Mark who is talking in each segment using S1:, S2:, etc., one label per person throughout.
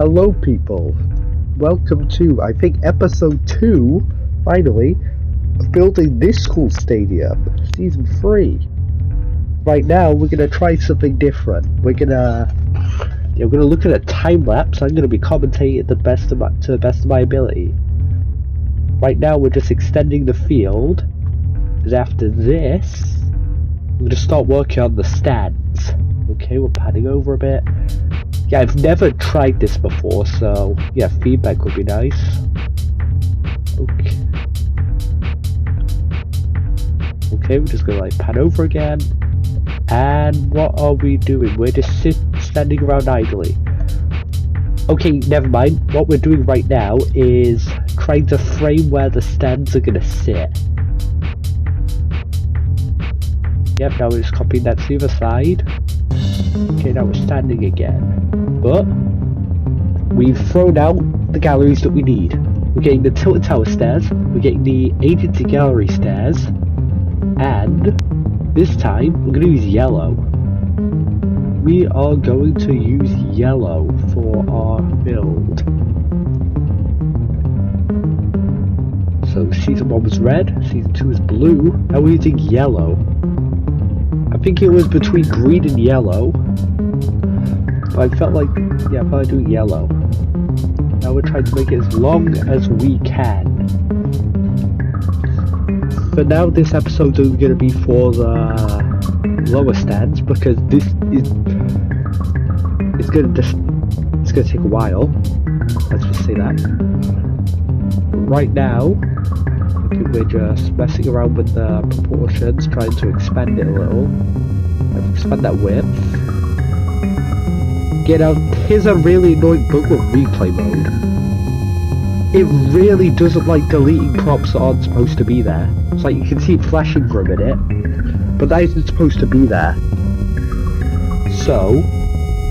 S1: Hello people, welcome to, I think, episode 2, finally, of building this school stadium, season 3. Right now, we're gonna try something different. We're gonna look at a time lapse. I'm gonna be commentating to the best of my ability. Right now, we're just extending the field, and after this, we're gonna start working on the stands. Okay, we're padding over a bit. Yeah, I've never tried this before, so yeah, feedback would be nice. Okay, we're just gonna pan over again. And what are we doing? We're just standing around idly. Okay, never mind. What we're doing right now is trying to frame where the stands are gonna sit. Yep, now we're just copying that to the other side. Okay, now we're standing again. But we've thrown out the galleries that we need. We're getting the tilted tower stairs, we're getting the agency gallery stairs, and this time we're going to use yellow. We are going to use yellow for our build. So season 1 was red, season 2 is blue, now we're using yellow. I think it was between green and yellow, but I felt like, yeah, if I do yellow. Now we're trying to make it as long as we can. But now this episode is going to be for the lower stands, because this is it's going to take a while. Let's just say that. Right now, we're just messing around with the proportions, trying to expand it a little. Expand that width. Now, here's a really annoying bug with replay mode. It really doesn't like deleting props that aren't supposed to be there. It's like you can see it flashing for a minute, but that isn't supposed to be there. So,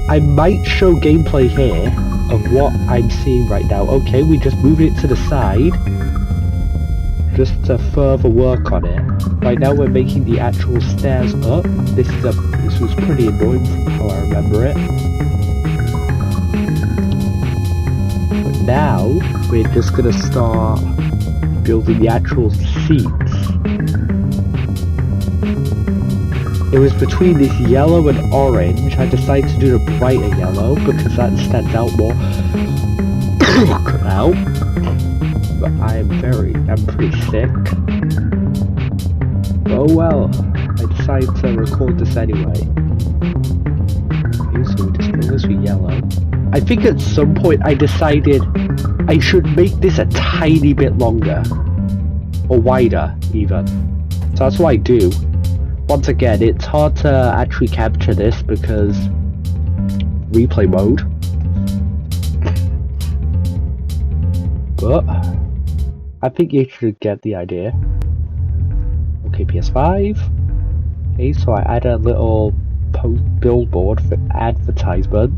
S1: I might show gameplay here of what I'm seeing right now. Okay, we just moved it to the side, just to further work on it. Right now we're making the actual stairs up. This was pretty annoying from how I remember it. Now, we're just going to start building the actual seats. It was between this yellow and orange. I decided to do the brighter yellow because that stands out more now. But I'm pretty sick. Oh well, I decided to record this anyway. Okay, so we just fill this with yellow. I think at some point I decided I should make this a tiny bit longer. Or wider, even. So that's what I do. Once again, it's hard to actually capture this because replay mode. But I think you should get the idea. Okay, PS5. Okay, so I add a little billboard for advertisement.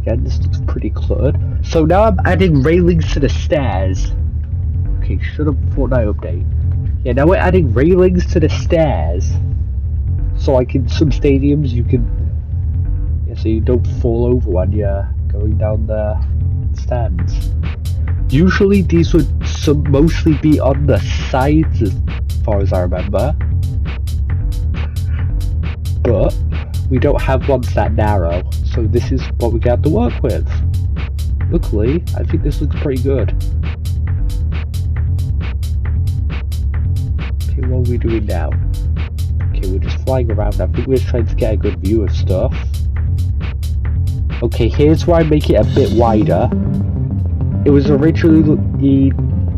S1: Again, this looks pretty cluttered. So now I'm adding railings to the stairs. Okay, shut up, Fortnite update. Yeah, now we're adding railings to the stairs. So like in some stadiums you can... Yeah, so you don't fall over when you're going down the stands. Usually these would mostly be on the sides as far as I remember. But we don't have ones that narrow, so this is what we got to work with. Luckily, I think this looks pretty good. Okay, what are we doing now? Okay, we're just flying around. I think we're trying to get a good view of stuff. Okay, here's where I make it a bit wider. It was originally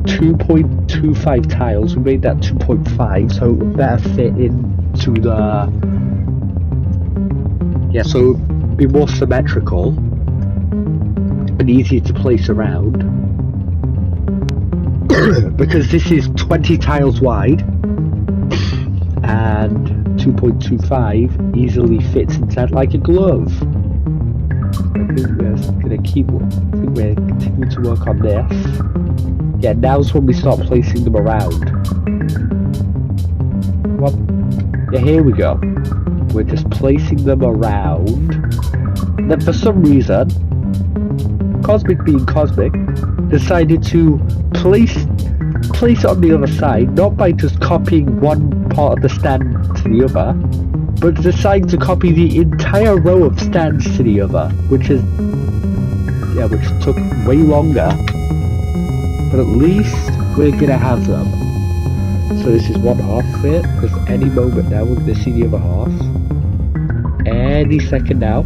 S1: 2.25 tiles. We made that 2.5, so it would better fit into the... Yeah, so it'd be more symmetrical and easier to place around. Because this is 20 tiles wide and 2.25 easily fits inside like a glove. I think we're continue to work on this. Yeah, now's when we start placing them around. Well, yeah, here we go. We're just placing them around Then for some reason, Cosmik being Cosmik, decided to place it on the other side, not by just copying one part of the stand to the other, but decided to copy the entire row of stands to the other, which took way longer, but at least we're gonna have them. So this is one half of it, because any moment now we're gonna see the other half. Any second now.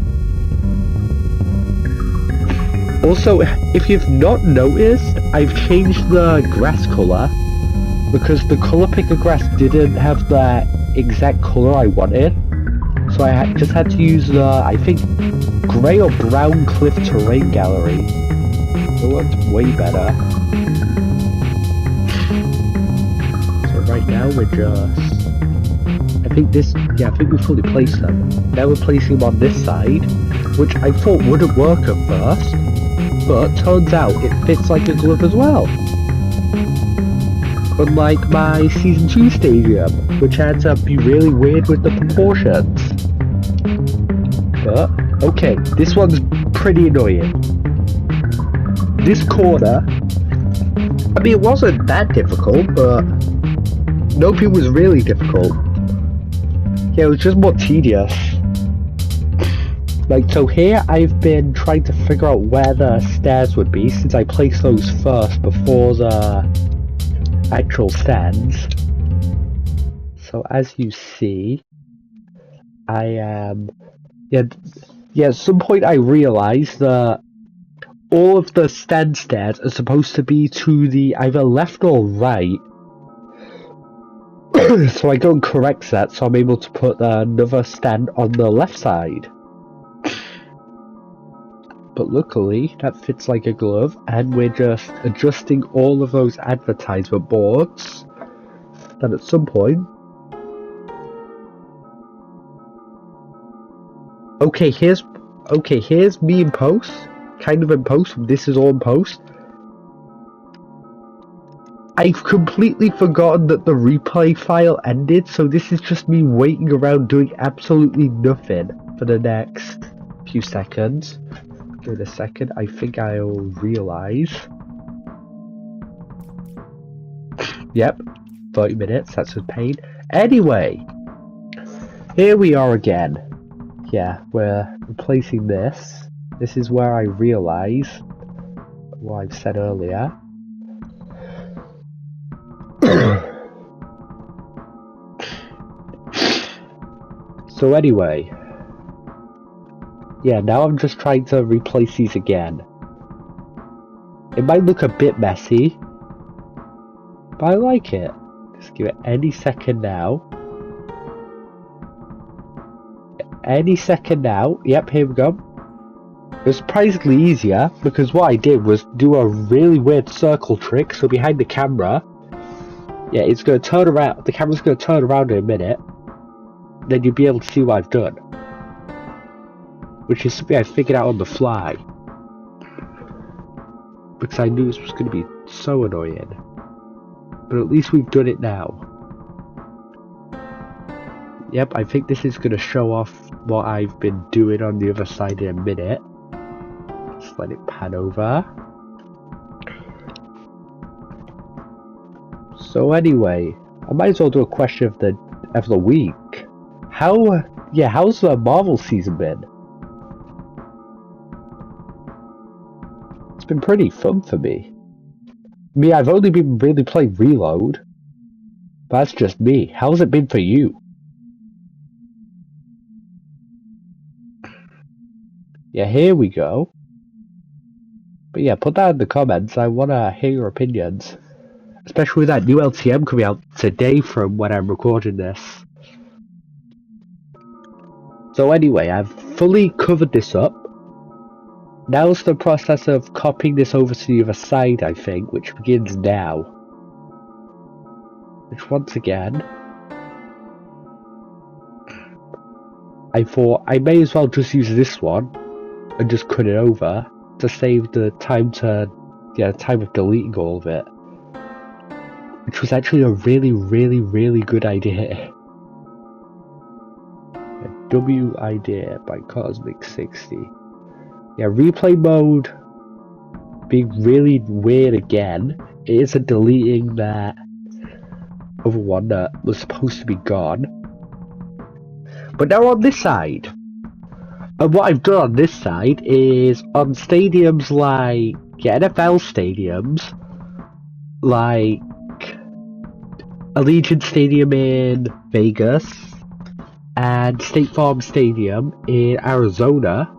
S1: Also, if you've not noticed, I've changed the grass colour, because the colour picker grass didn't have the exact colour I wanted. So I just had to use the, I think, grey or brown cliff terrain gallery. It looked way better. So right now we're just... I think we fully placed them. Now we're placing them on this side, which I thought wouldn't work at first, but turns out it fits like a glove as well. Unlike my Season 2 stadium, which had to be really weird with the proportions. But, okay, this one's pretty annoying. This corner, I mean, it wasn't that difficult, but nope, it was really difficult. Yeah, it was just more tedious. Like, so here I've been trying to figure out where the stairs would be, since I placed those first before the actual stands. So as you see, I am... Yeah, at some point I realised that all of the stand stairs are supposed to be to the either left or right. So I go and correct that, so I'm able to put another stand on the left side. But luckily, that fits like a glove, and we're just adjusting all of those advertisement boards. Then at some point... Okay, here's me in post. Kind of in post. This is all in post. I've completely forgotten that the replay file ended, so this is just me waiting around doing absolutely nothing for the next few seconds. In a second, I think I'll realise. Yep, 30 minutes, that's a pain. Anyway, here we are again. Yeah, we're replacing this. This is where I realise what I've said earlier. So anyway, yeah, now I'm just trying to replace these again. It might look a bit messy, but I like it. Just give it any second now. Any second now. Yep, here we go. It was surprisingly easier, because what I did was do a really weird circle trick, so behind the camera, yeah, it's going to turn around, the camera's going to turn around in a minute, then you'll be able to see what I've done. Which is something I figured out on the fly. Because I knew this was going to be so annoying. But at least we've done it now. Yep, I think this is going to show off what I've been doing on the other side in a minute. Just let it pan over. So anyway, I might as well do a question of the week. How's the Marvel season been? It's been pretty fun for me. I mean, I've only been really playing Reload. But that's just me. How's it been for you? Yeah, here we go. But yeah, put that in the comments. I want to hear your opinions. Especially with that new LTM coming out today from when I'm recording this. So anyway, I've fully covered this up. Now's the process of copying this over to the other side, I think, which begins now. Which once again, I thought I may as well just use this one and just cut it over to save the time time of deleting all of it. Which was actually a really, really, really good idea. W Idea by Cosmik 60. Yeah, replay mode being really weird again. It isn't deleting that other one that was supposed to be gone. But now on this side. And what I've done on this side is on stadiums like NFL stadiums, like Allegiant Stadium in Vegas and State Farm Stadium in Arizona,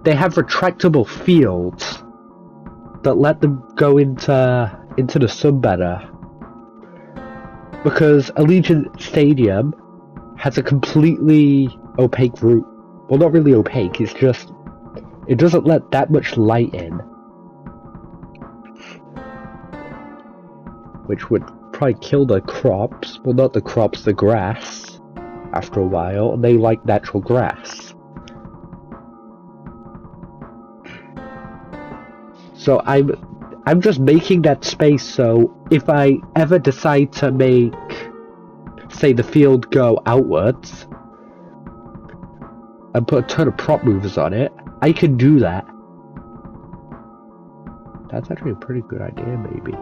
S1: they have retractable fields that let them go into the sun better. Because Allegiant Stadium has a completely opaque roof. Well, not really opaque, it's just it doesn't let that much light in. Which would probably kill the crops. Well, not the crops, the grass. After a while, and they like natural grass. So I'm just making that space so if I ever decide to make, say, the field go outwards and put a ton of prop movers on it, I can do that. That's actually a pretty good idea, maybe.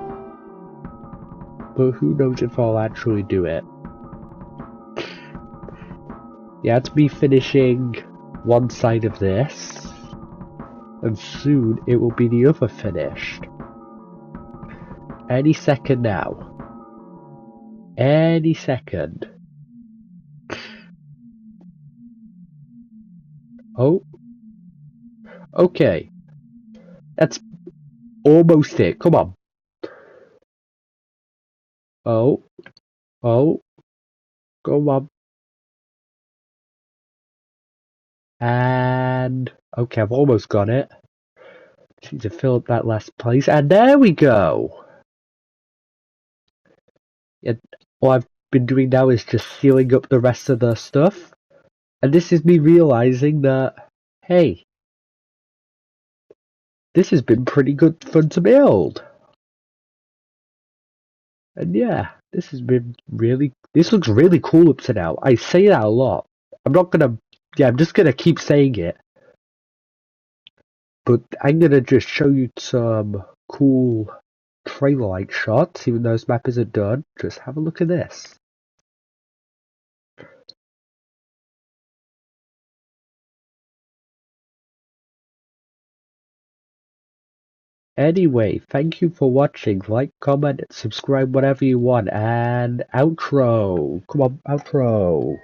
S1: But who knows if I'll actually do it. Yeah, it's me finishing one side of this. And soon it will be the other finished. Any second now. Any second. Oh. Okay. That's almost it. Come on. Oh. Oh. Go on. And okay, I've almost got it. Just need to fill up that last place. And there we go. Yeah, all I've been doing now is just sealing up the rest of the stuff. And this is me realizing that, hey, this has been pretty good fun to build. And yeah, this looks really cool up to now. I say that a lot. I'm just gonna keep saying it. But I'm gonna just show you some cool trailer-like shots, even though this map isn't done. Just have a look at this. Anyway, thank you for watching. Like, comment, subscribe, whatever you want. And outro. Come on, outro.